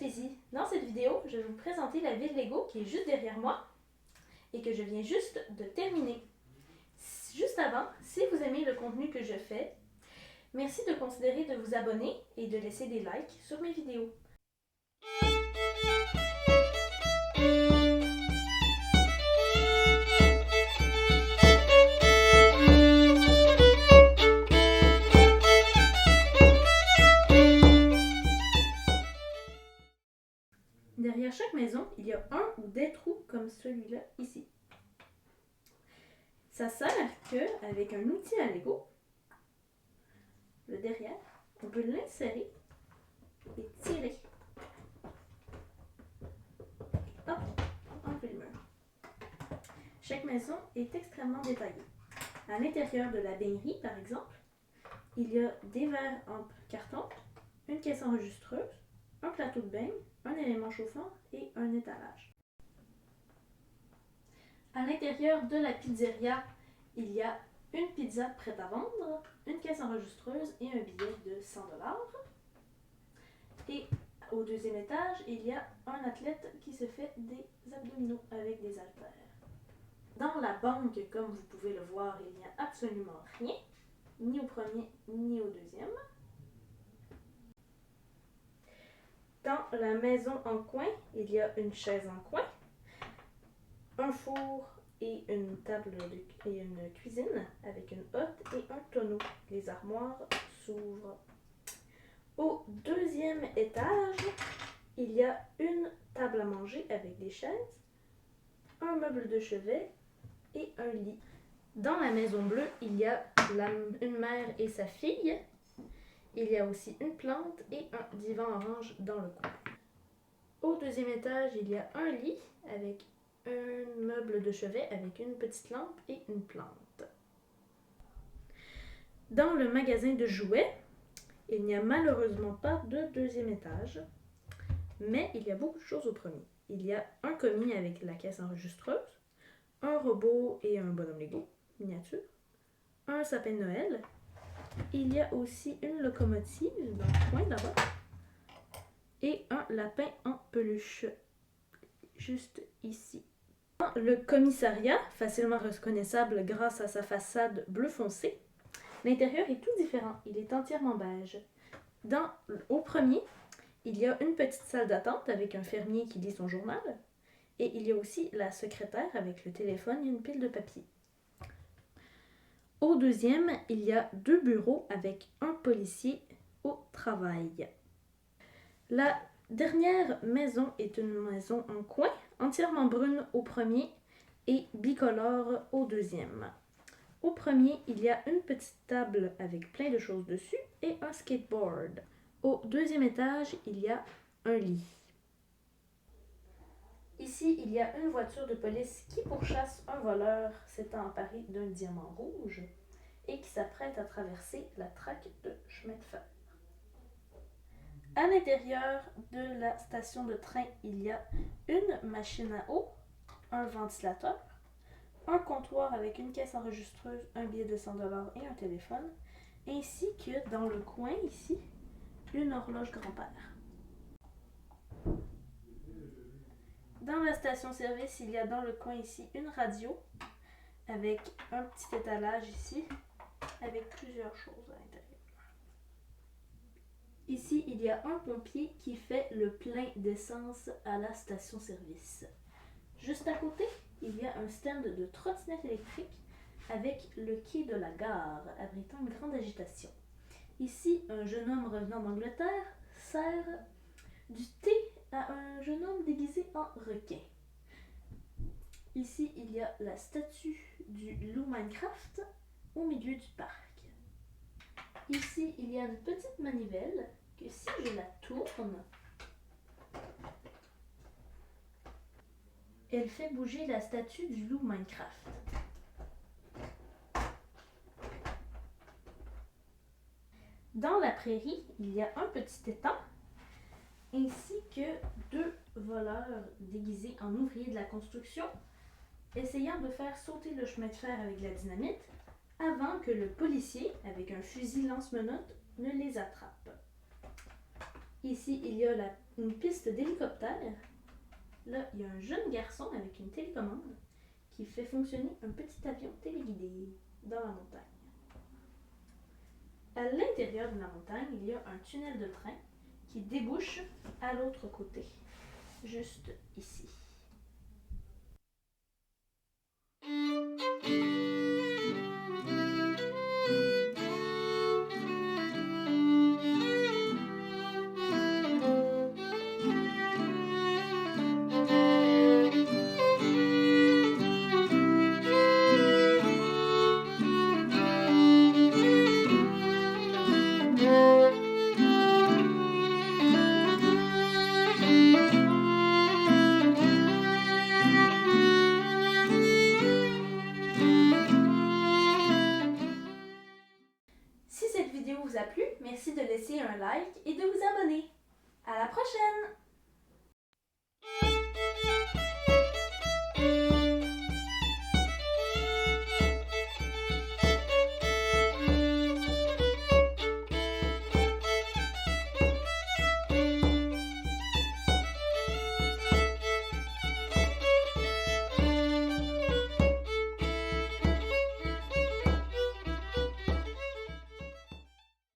Fizi. Dans cette vidéo, je vais vous présenter la ville Lego qui est juste derrière moi et que je viens juste de terminer. Juste avant, si vous aimez le contenu que je fais, merci de considérer de vous abonner et de laisser des likes sur mes vidéos. Derrière chaque maison, il y a un ou des trous comme celui-là ici. Ça sert que, avec un outil à Lego, le derrière, on peut l'insérer et tirer. Hop, enlever le mur. Chaque maison est extrêmement détaillée. À l'intérieur de la baignerie, par exemple, il y a des verres en carton, une caisse enregistreuse, un plateau de bain, un élément chauffant et un étalage. À l'intérieur de la pizzeria, il y a une pizza prête à vendre, une caisse enregistreuse et un billet de 100 $. Et au deuxième étage, il y a un athlète qui se fait des abdominaux avec des haltères. Dans la banque, comme vous pouvez le voir, il n'y a absolument rien, ni au premier ni au deuxième. Dans la maison en coin, il y a une chaise en coin, un four et une table et une cuisine avec une hotte et un tonneau. Les armoires s'ouvrent. Au deuxième étage, il y a une table à manger avec des chaises, un meuble de chevet et un lit. Dans la maison bleue, il y a une mère et sa fille. Il y a aussi une plante et un divan orange dans le coin. Au deuxième étage, il y a un lit avec un meuble de chevet avec une petite lampe et une plante. Dans le magasin de jouets, il n'y a malheureusement pas de deuxième étage, mais il y a beaucoup de choses au premier. Il y a un commis avec la caisse enregistreuse, un robot et un bonhomme Lego miniature, un sapin de Noël. Il y a aussi une locomotive dans le coin là-bas et un lapin en peluche juste ici. Dans le commissariat, facilement reconnaissable grâce à sa façade bleu foncé, l'intérieur est tout différent. Il est entièrement beige. Au premier, il y a une petite salle d'attente avec un fermier qui lit son journal et il y a aussi la secrétaire avec le téléphone et une pile de papier. Au deuxième, il y a deux bureaux avec un policier au travail. La dernière maison est une maison en coin, entièrement brune au premier et bicolore au deuxième. Au premier, il y a une petite table avec plein de choses dessus et un skateboard. Au deuxième étage, il y a un lit. Ici, il y a une voiture de police qui pourchasse un voleur s'étant emparé d'un diamant rouge et qui s'apprête à traverser la traque de chemin de fer. À l'intérieur de la station de train, il y a une machine à eau, un ventilateur, un comptoir avec une caisse enregistreuse, un billet de 100 $ et un téléphone, ainsi que dans le coin ici, une horloge grand-père. Dans la station-service, il y a dans le coin ici une radio avec un petit étalage ici avec plusieurs choses à l'intérieur. Ici, il y a un pompier qui fait le plein d'essence à la station-service. Juste à côté, il y a un stand de trottinette électrique avec le quai de la gare abritant une grande agitation. Ici, un jeune homme revenant d'Angleterre sert du thé à un jeune homme déguisé en requin. Ici, il y a la statue du loup Minecraft au milieu du parc. Ici, il y a une petite manivelle que si je la tourne, elle fait bouger la statue du loup Minecraft. Dans la prairie, il y a un petit étang ainsi que deux voleurs déguisés en ouvriers de la construction essayant de faire sauter le chemin de fer avec de la dynamite avant que le policier, avec un fusil lance-menottes, ne les attrape. Ici, il y a une piste d'hélicoptère. Là, il y a un jeune garçon avec une télécommande qui fait fonctionner un petit avion téléguidé dans la montagne. À l'intérieur de la montagne, il y a un tunnel de train qui débouche à l'autre côté, juste ici. Si cette vidéo vous a plu, merci de laisser un like et de vous abonner. À la prochaine!